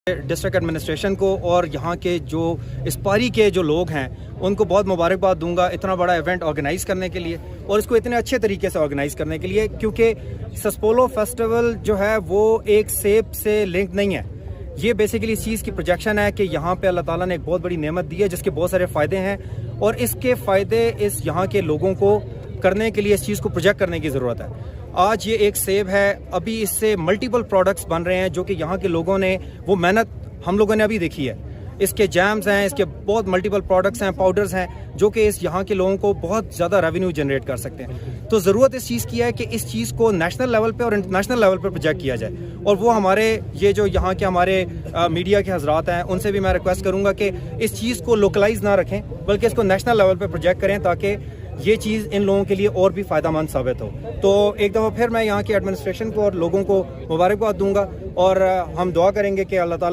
District administration کو اور یہاں کے جو اسپاری کے جو لوگ ہیں ان کو بہت مبارکباد دوں گا اتنا بڑا ایونٹ آرگنائز کرنے کے لیے اور اس کو اتنے اچھے طریقے سے آرگنائز کرنے کے لیے، کیونکہ سسپولو فیسٹیول جو ہے وہ ایک سیب سے لنک نہیں ہے. یہ بیسیکلی اس چیز کی پروجیکشن ہے کہ یہاں پہ اللہ تعالیٰ نے ایک بہت بڑی نعمت دی ہے جس کے بہت سارے فائدے ہیں، اور اس کے فائدے اس یہاں کے لوگوں کو کرنے کے لیے اس چیز کو پروجیکٹ کرنے کی ضرورت ہے. آج یہ ایک سیب ہے، ابھی اس سے ملٹیپل پروڈکٹس بن رہے ہیں جو کہ یہاں کے لوگوں نے وہ محنت ہم لوگوں نے ابھی دیکھی ہے. اس کے جیمز ہیں، اس کے بہت ملٹیپل پروڈکٹس ہیں، پاؤڈرز ہیں جو کہ اس یہاں کے لوگوں کو بہت زیادہ ریونیو جنریٹ کر سکتے ہیں. تو ضرورت اس چیز کی ہے کہ اس چیز کو نیشنل لیول پہ اور انٹرنیشنل لیول پہ پروجیکٹ کیا جائے، اور وہ ہمارے یہ جو یہاں کے ہمارے میڈیا کے حضرات ہیں ان سے بھی میں ریکویسٹ کروں گا کہ اس چیز کو لوکلائز نہ رکھیں بلکہ اس کو نیشنل لیول پہ پروجیکٹ کریں تاکہ یہ چیز ان لوگوں کے لیے اور بھی فائدہ مند ثابت ہو. تو ایک دفعہ پھر میں یہاں کی ایڈمنسٹریشن کو اور لوگوں کو مبارکباد دوں گا، اور ہم دعا کریں گے کہ اللہ تعالیٰ